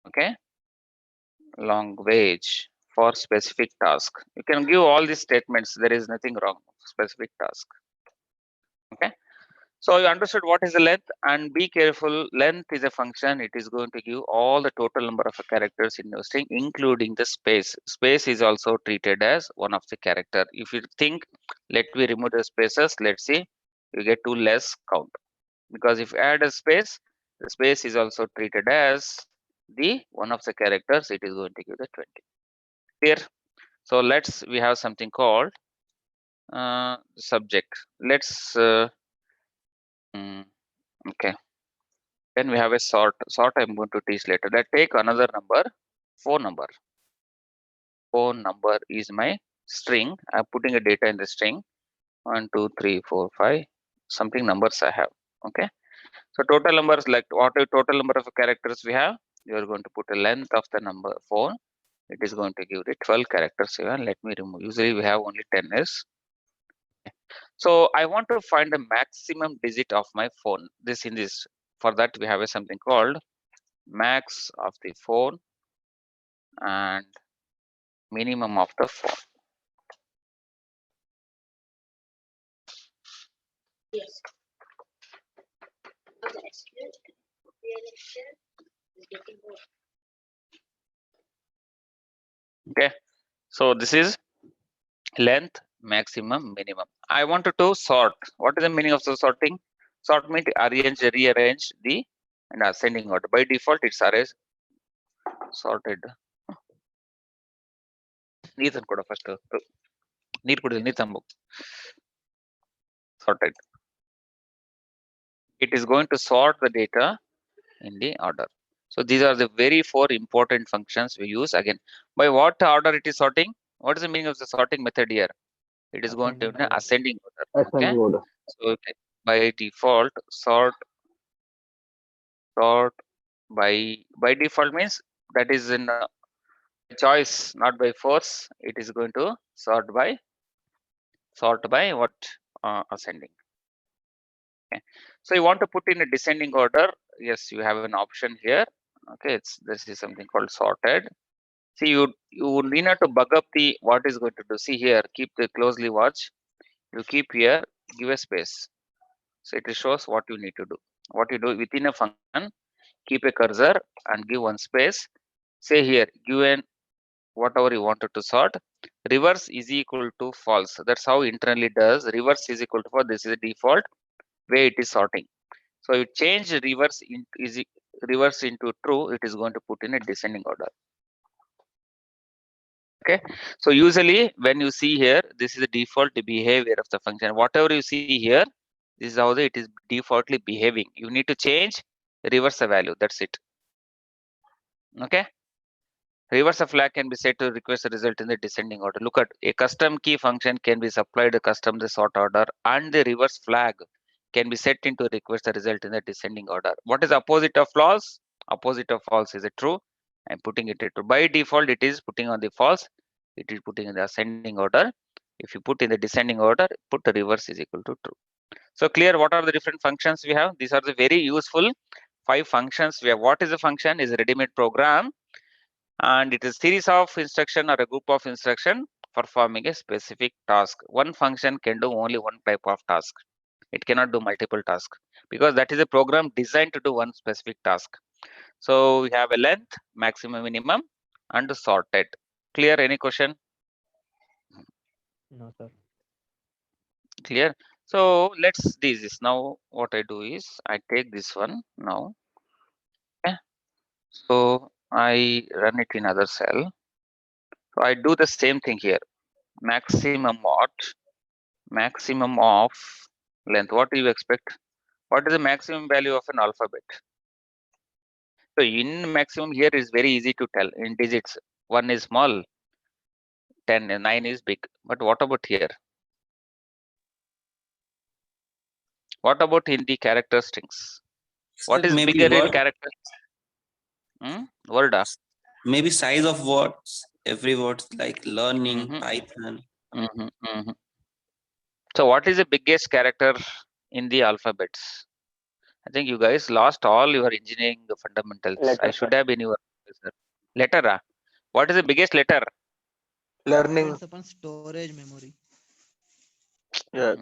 Okay, language for specific task. You can give all these statements. There is nothing wrong. Specific task. Okay. So you understood what is the length, and be careful. Length is a function. It is going to give all the total number of characters in your string, including the space. Space is also treated as one of the character. If you think, let me remove the spaces. Let's see. you get 2 less count, because if you add a space, the space is also treated as the one of the characters, it is going to give the 20. Clear? So we have something called subject. Let's okay. Then we have a sort. Sort I'm going to teach later. That take another number, phone number. Phone number is my string. I'm putting a data in the string. 1, 2, 3, 4, 5. Something numbers I have. Okay. So total numbers, like what a total number of characters we have. You are going to put a length of the number phone. It is going to give the 12 characters here. Let me remove. Usually we have only 10 is. So I want to find the maximum digit of my phone. For that we have something called max of the phone and minimum of the phone. Yes. Okay, so this is length, maximum, minimum. I wanted to sort. What is the meaning of the sorting? Sort means rearrange the and ascending order. By default, it's arranged sorted. Near first. Sorted. It is going to sort the data in the order. So these are the very 4 important functions we use. Again, by what order it is sorting? What is the meaning of the sorting method here? It is going to be ascending order. Okay. Order. So by default, sort by default means that is in choice, not by force. It is going to sort by what ascending. Okay. So you want to put in a descending order. Yes, you have an option here. Okay, this is something called sorted. See, you need not to bug up the what is going to do. See here, keep the closely watch. You keep here, give a space. So it shows what you need to do. What you do within a function, keep a cursor and give one space. Say here, give whatever you wanted to sort. Reverse is equal to false. That's how internally does. Reverse is equal to false. This is the default way it is sorting. So you change reverse into true, it is going to put in a descending order. Okay, so usually when you see here, this is the default behavior of the function. Whatever you see here, this is how it is defaultly behaving. You need to change, reverse the value. That's it. Okay. Reverse a flag can be set to request a result in the descending order. Look at a custom key function can be supplied a custom the sort order, and the reverse flag can be set into request the result in the descending order. What is opposite of false? Opposite of false is a true. I'm putting it into by default. It is putting on the false. It is putting in the ascending order. If you put in the descending order, put the reverse is equal to true. So clear what are the different functions we have? These are the very useful 5 functions we have. What is a function? Is a ready-made program, and it is a series of instruction or a group of instruction performing a specific task. One function can do only one type of task. It cannot do multiple tasks because that is a program designed to do one specific task. So we have a length, maximum, minimum, and sorted. Clear? Any question? No, sir. Clear? So let's do this. Now what I do is I take this one now. Okay. So I run it in other cell. So I do the same thing here. Maximum what? Maximum of length. What do you expect? What is the maximum value of an alphabet? So in maximum here is very easy to tell in digits. 1 is small, 10 and 9 is big. But what about here? What about in the character strings? What is Maybe bigger in word, character? Word. maybe size of words, every word like learning, Python. So what is the biggest character in the alphabets? I think you guys lost all your engineering fundamentals. Letter, I should have been your professor. Letter. What is the biggest letter? learning. Depends upon storage memory. Yeah.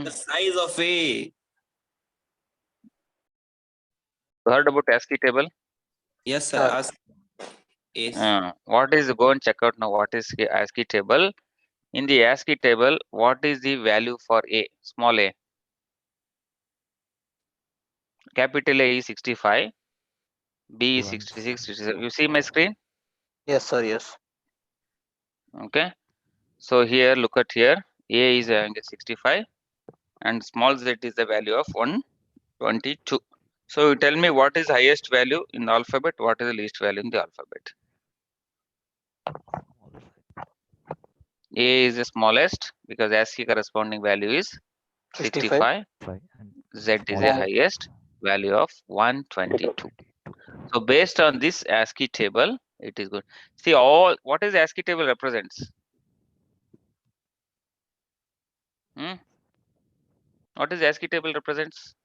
The size of A. Heard about ASCII table? Yes, sir. Ask. What is, go and check out now what is ASCII table. In the ASCII table, what is the value for A, small a? Capital A is 65, B is 66, 67. You see my screen? Yes, sir. Yes. Okay. So here, look at here. A is having a 65 and small z is the value of 122. So you tell me what is highest value in the alphabet, what is the least value in the alphabet. A is the smallest because ASCII corresponding value is 65. Z is the highest value of 122. So based on this ASCII table, it is good. See all what is ASCII table represents? What is ASCII table represents?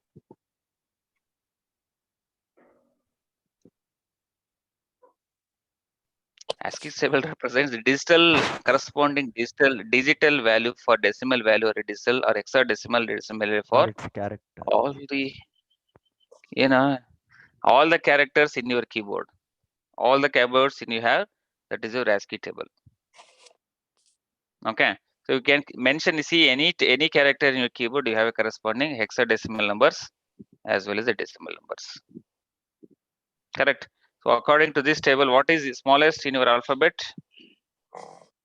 ASCII table represents the digital corresponding digital value for decimal value or a digital or hexadecimal decimal value for all the all the characters in your keyboard. All the keyboards in you have, that is your ASCII table. Okay. So you can mention, you see any character in your keyboard, you have a corresponding hexadecimal numbers as well as the decimal numbers. Correct. So according to this table, what is the smallest in your alphabet?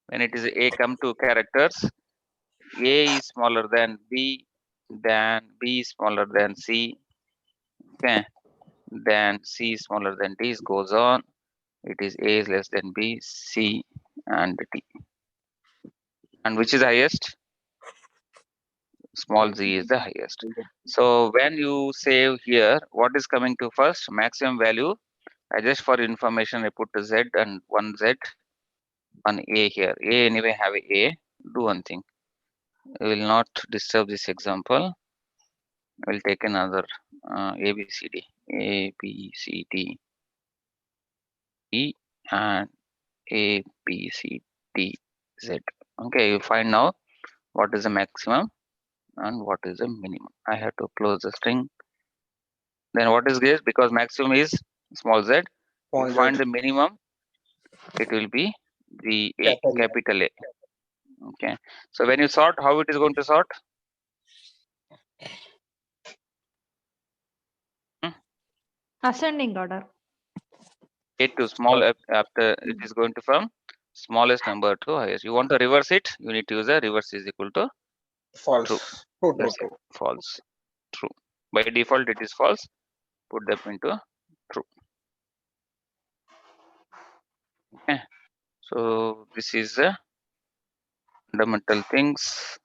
When it is A come to characters, A is smaller than B is smaller than C. Okay. Then C is smaller than D, goes on. It is A is less than B, C and D. And which is the highest? Small z is the highest. So when you save here, what is coming to first? Maximum value. I just for information I put a z and one z, one a here. A anyway have a. Do one thing. I will not disturb this example. I will take another A B C D, A B C D, E and A B C D Z. Okay, you find now what is the maximum and what is the minimum. I have to close the string. Then what is this? Because maximum is small z. Small You z. find the minimum, it will be the A, capital A. Okay. So when you sort, how it is going to sort? Ascending order. A to small after it is going to from smallest number to highest. You want to reverse it, you need to use a reverse is equal to False. true. True. That's it. False. True. By default it is false. Put them into true. Okay. So this is the fundamental things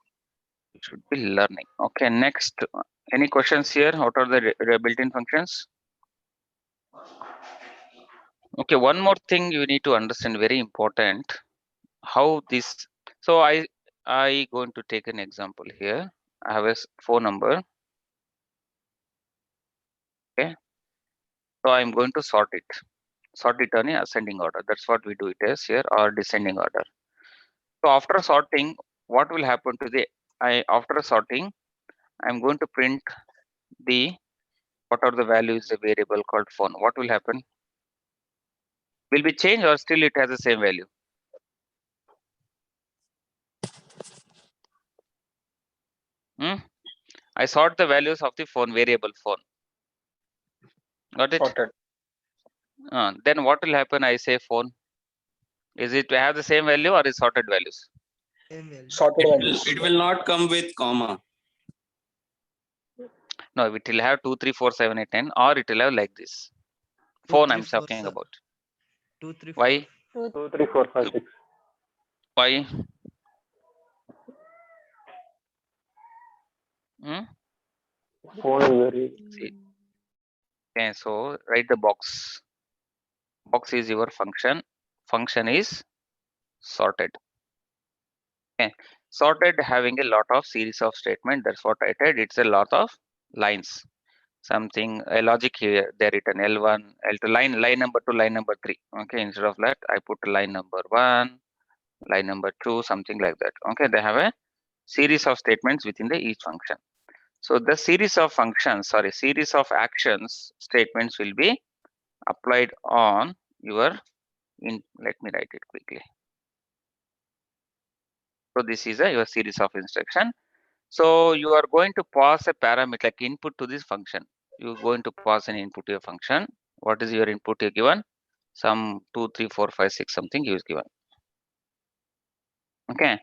you should be learning. Okay, next. Any questions here? What are the built-in functions? Okay, one more thing you need to understand, very important, how this. So I going to take an example here. I have a phone number. Okay, so I'm going to sort it on a ascending order. That's what we do it as here, or descending order. So after sorting, what will happen to the after sorting, I'm going to print the what are the values the variable called phone. What will happen? Will be changed or still it has the same value? I sort the values of the phone variable phone. Got it? Sorted. Then what will happen? I say phone. Is it to have the same value or is sorted values? Sorted values. It will not come with comma. No, it will have 2, 3, 4, 7, 8, 10, or it will have like this. Phone I'm talking about. 2, 3, 4. Why? 2, 3, 4, 5, 6. Why? Phone is very. See. Okay, so write the box. Box is your function. Function is sorted. Okay, sorted having a lot of series of statement. That's what I said. It's a lot of lines. Something a logic here. They written L1, L2 line number 2, line number 3. Okay, instead of that, I put line number 1, line number 2, something like that. Okay, they have a series of statements within the each function. So the series of functions, series of actions statements will be applied on your let me write it quickly. So this is your series of instruction. So you are going to pass a parameter like input to this function. you're going to pass an input to your function. What is your input you're given? Some 2, 3, 4, 5, 6 something is given. Okay.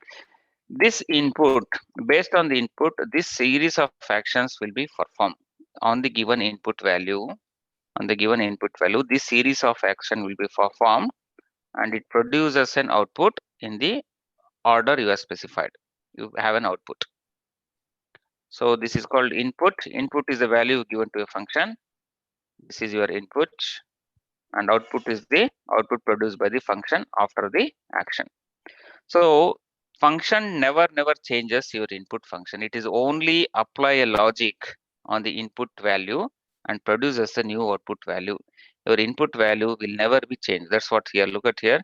This input, based on the input, this series of actions will be performed on the given input value. On the given input value, this series of action will be performed and it produces an output in the order you have specified. You have an output. So this is called input. Input is the value given to a function. This is your input, and output is the output produced by the function after the action. So function never changes your input function. It is only apply a logic on the input value and produces a new output value. Your input value will never be changed. That's what here. Look at here.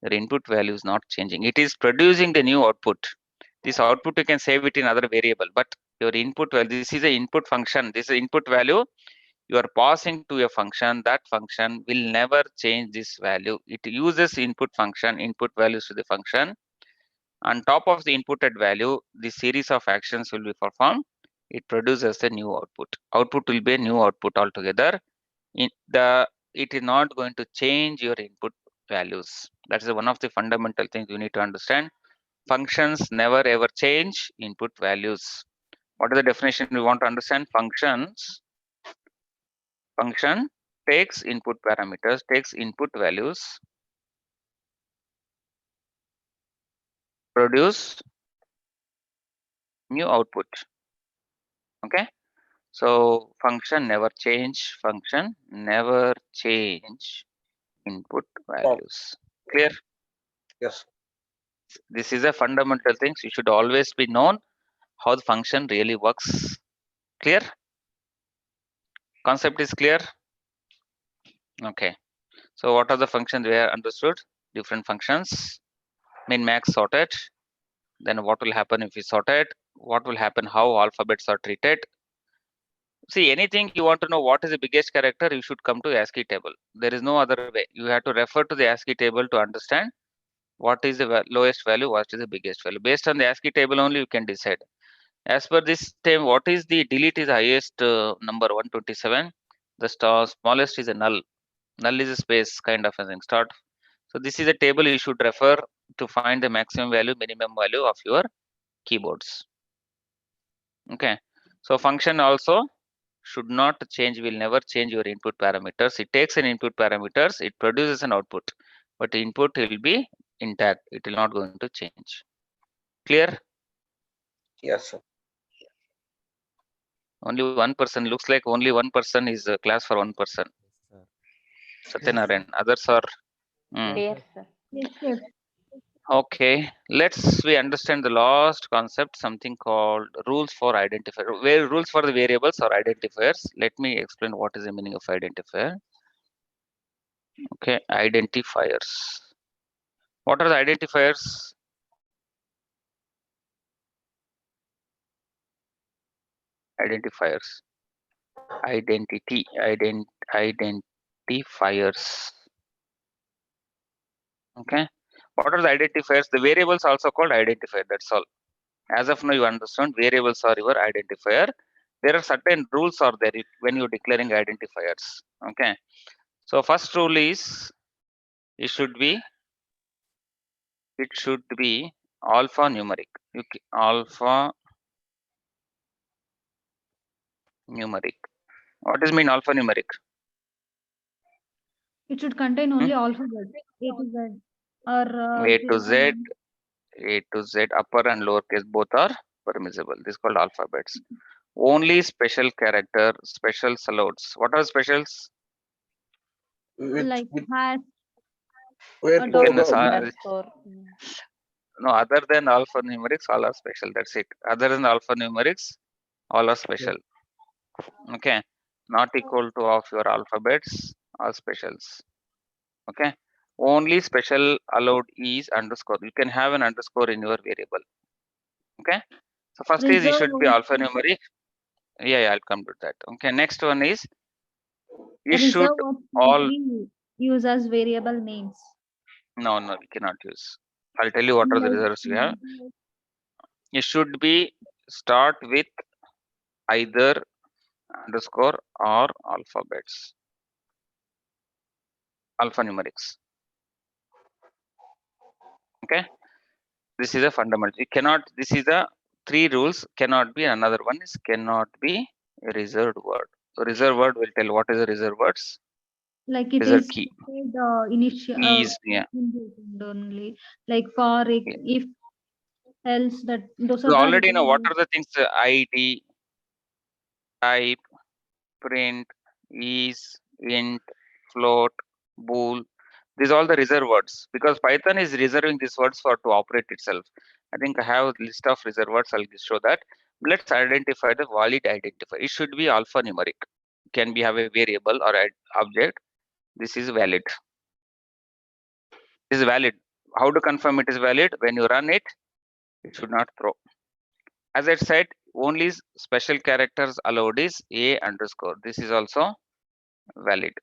Your input value is not changing. It is producing the new output. This output you can save it in other variable, but your input value, this is an input function. This is input value you are passing to a function. That function will never change this value. It uses input function, input values to the function. On top of the inputted value, the series of actions will be performed. It produces a new output. Output will be a new output altogether. It is not going to change your input values. That is one of the fundamental things you need to understand. Functions never ever change input values. What is the definition we want to understand? Function takes input parameters, takes input values, produce new output. Okay. So function never change input values. Clear? Yes. This is a fundamental thing. You should always be known how the function really works. Clear? Concept is clear? Okay. So what are the functions we have understood? Different functions. Min, max, sorted. Then what will happen if we sorted? What will happen? How alphabets are treated? See, anything you want to know what is the biggest character, you should come to ASCII table. There is no other way. You have to refer to the ASCII table to understand what is the lowest value, what is the biggest value. Based on the ASCII table only you can decide. As per this time, what is the delete is the highest number 127. The smallest is a null. Null is a space kind of a thing. Start. So this is a table you should refer to find the maximum value, minimum value of your keyboards. Okay. So function also should not change, will never change your input parameters. It takes an input parameters, it produces an output, but the input will be intact. It will not going to change. Clear? Yes, sir. Only one person, looks like only one person is a class for one person. Satyanarayan, others are. Yes, sir. Yes, sir. Okay, we understand the last concept, something called rules for identifier. Where rules for the variables or identifiers. Let me explain what is the meaning of identifier. Okay, identifiers. What are the identifiers? Identifiers. Identifiers. Okay. What are the identifiers? The variables also called identifier. That's all. As of now, you understand variables are your identifier. There are certain rules are there when you're declaring identifiers. Okay. So first rule is it should be alphanumeric. Alphanumeric. What does mean alphanumeric? It should contain only alphabet A to Z or A to Z, upper and lower case both are permissible. This is called alphabets. Only special character, specials allowed. What are specials? like hash. Where A to dot. the Underscore. No, other than alphanumerics, all are special. That's it. Other than alphanumerics, all are special. Okay. Not equal to of your alphabets or specials. Okay. Only special allowed is underscore. You can have an underscore in your variable. Okay. So first is it should be alphanumeric. Yeah, I'll come to that. Okay. Next one is it should all. Use as variable names. No, we cannot use. I'll tell you what are the reserves we have. It should be start with either underscore or alphabets, alphanumerics. Okay, this is a fundamental. You cannot, this is the 3 rules, cannot be. Another one is cannot be a reserved word. So reserved word will tell what is the reserved words. Like it Reserved is key. initial Keys, yeah. only, like for if else, that those are You the already know what reserved are the things, ID, type, print, is, int, float, bool. These are all the reserved words, because Python is reserving these words for to operate itself. I think I have a list of reserved words. I'll show that. Let's identify the valid identifier. It should be alphanumeric. Can be have a variable or an object. This is valid. This is valid. How to confirm it is valid? When you run it, it should not throw. As I said, only special characters allowed is a underscore. This is also valid.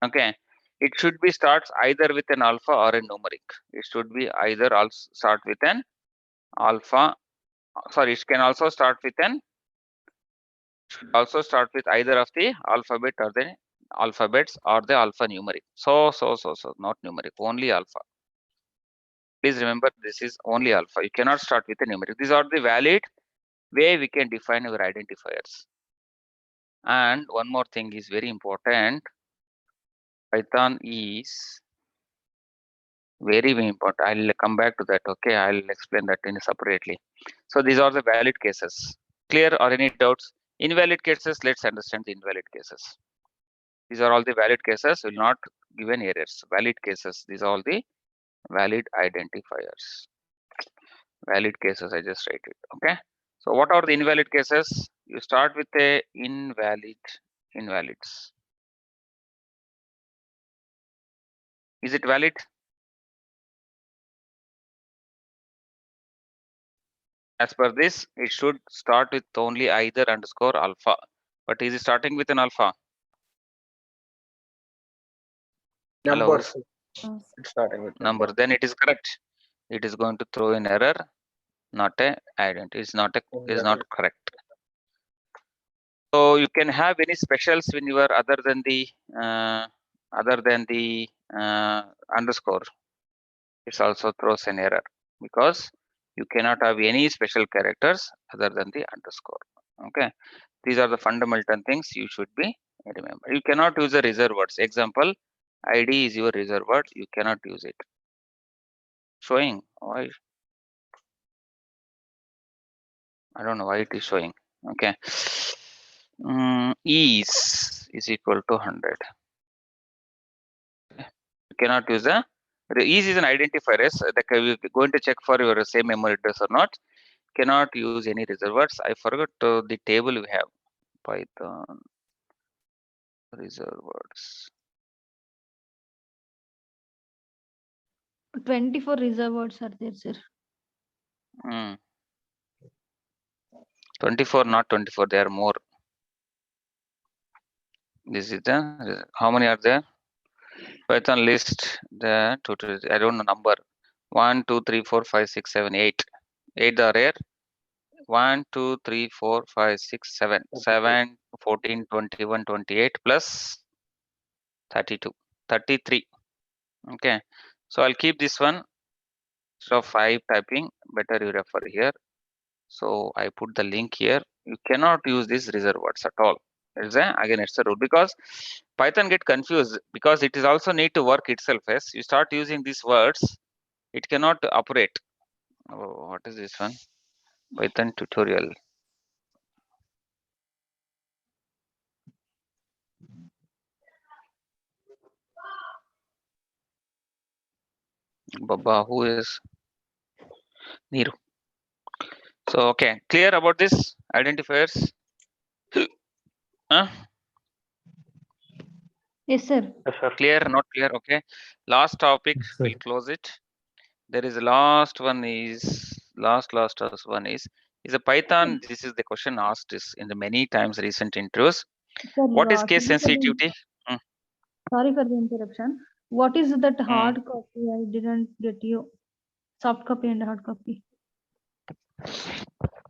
Okay, it should be starts either with an alpha or a numeric. It should be either also start with an alpha. Sorry, it can also start with an, should also start with either of the alphabet or the alphabets or the alphanumeric. So not numeric, only alpha. Please remember, this is only alpha. You cannot start with a numeric. These are the valid way we can define our identifiers. And one more thing is very important. Python is very important. I'll come back to that. Okay, I'll explain that in separately. So these are the valid cases. Clear or any doubts? Invalid cases, let's understand the invalid cases. These are all the valid cases, will not give any errors. Valid cases, these are all the valid identifiers. Valid cases, I just write it. Okay. So what are the invalid cases? You start with a invalids. Is it valid? As per this, it should start with only either underscore alpha. But is it starting with an alpha? Hello? Numbers. It's starting with Number. Then it is correct. It is going to throw an error, not a identity. It's not a, is not correct. So you can have any specials when you are other than the underscore. It also throws an error because you cannot have any special characters other than the underscore. Okay, these are the fundamental things you should be remember. You cannot use the reserved words. Example, ID is your reserved word. You cannot use it. Showing why? I don't know why it is showing. Okay, is equal to 100. You cannot use the is an identifier. Yes, like you're going to check for your same memory address or not. Cannot use any reserved words. I forgot the table we have. Python reserved words. 24 reserved words are there, sir. 24, not 24. There are more. This is the how many are there? Python list the total. I don't know number. 1, 2, 3, 4, 5, 6, 7, 8. 8 are there. 1, 2, 3, 4, 5, 6, 7. 7, 14, 21, 28 plus 32. 33. Okay. So I'll keep this one. So 5 typing. Better you refer here. So I put the link here. You cannot use these reserved words at all. It's a rule because Python get confused because it is also need to work itself. Yes, you start using these words, it cannot operate. Oh, what is this one? Python tutorial. Baba, who is Neeru? So okay, clear about this identifiers? Huh? Yes, sir. Clear, not clear? Okay. Last topic, we'll close it. There is a last one is one is a Python. This is the question asked is in the many times recent intros. Sir, What is case sensitivity? Sorry for the interruption. What is that Hmm. hard copy? I didn't get you. Soft copy and hard copy.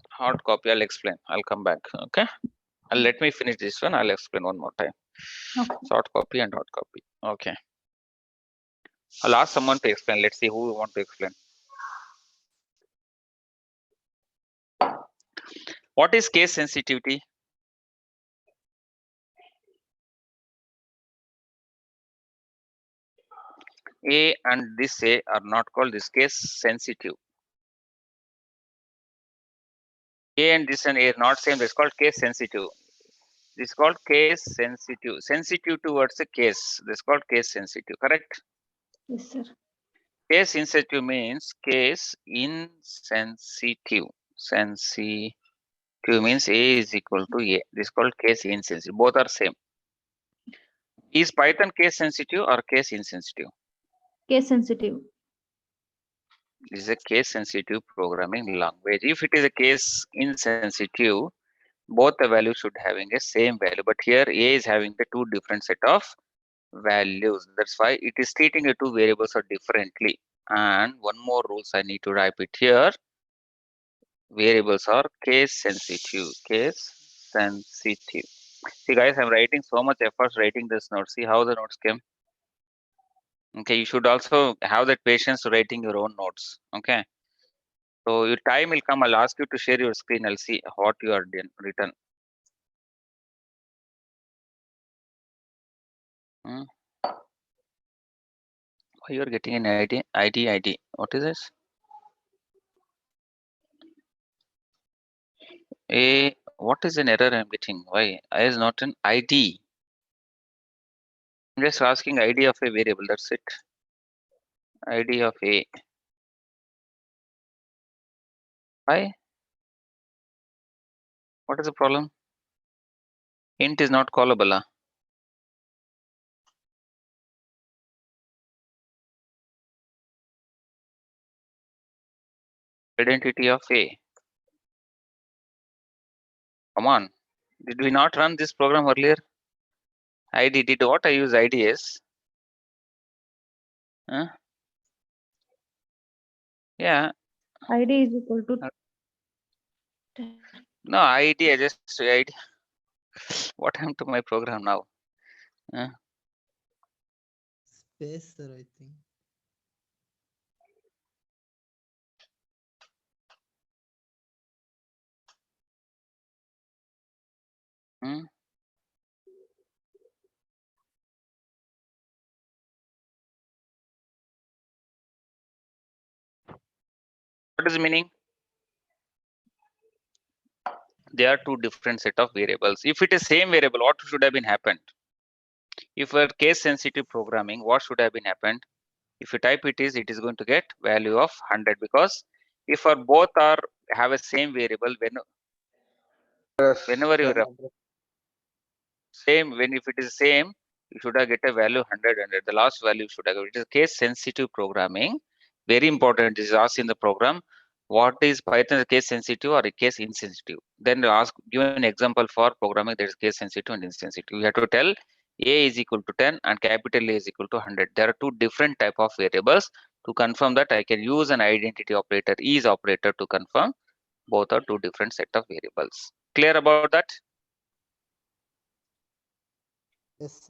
Hard copy, I'll explain. I'll come back. Okay. Let me finish this one. I'll explain one more time. Okay. Short copy and hard copy. Okay. I'll ask someone to explain. Let's see who want to explain. What is case sensitivity? A and this A are not called this case sensitive. A and this and A are not same. This is called case sensitive. This is called case sensitive. Sensitive towards a case. This is called case sensitive. Correct? Yes, sir. Case insensitive means case insensitive. Sensitive means A is equal to A. This is called case insensitive. Both are same. Is Python case sensitive or case insensitive? Case sensitive. This is a case sensitive programming language. If it is a case insensitive, both the values should having a same value. But here A is having the two different set of values. That's why it is treating the two variables are differently. And one more rules I need to type it here. Variables are case sensitive. Case sensitive. See guys, I'm writing so much effort writing this note. See how the notes came. Okay, you should also have that patience to writing your own notes. Okay. So your time will come. I'll ask you to share your screen. I'll see what you are written. Why you are getting an ID? What is this? What is an error I'm getting? Why I is not an ID? I'm just asking ID of a variable. That's it. ID of A. Why? What is the problem? Int is not callable. Identity of A. Come on. Did we not run this program earlier? ID did what? I use IDS. Huh? Yeah. ID is equal to No, ID. I just ID. What happened to my program now? Space, sir, I think. What is the meaning? There are two different set of variables. If it is same variable, what should have been happened? If we are case sensitive programming, what should have been happened? If you type it is going to get value of 100, because if our both are have a same variable, whenever you same, when if it is same, you should have get a value 100. The last value should have. It is case sensitive programming. Very important. This is asked in the program. What is Python case sensitive or a case insensitive? Then give an example for programming that is case sensitive and insensitive. You have to tell A is equal to 10 and capital A is equal to 100. There are two different type of variables. To confirm that, I can use an identity operator, is operator, to confirm both are two different set of variables. Clear about that? Yes, sir.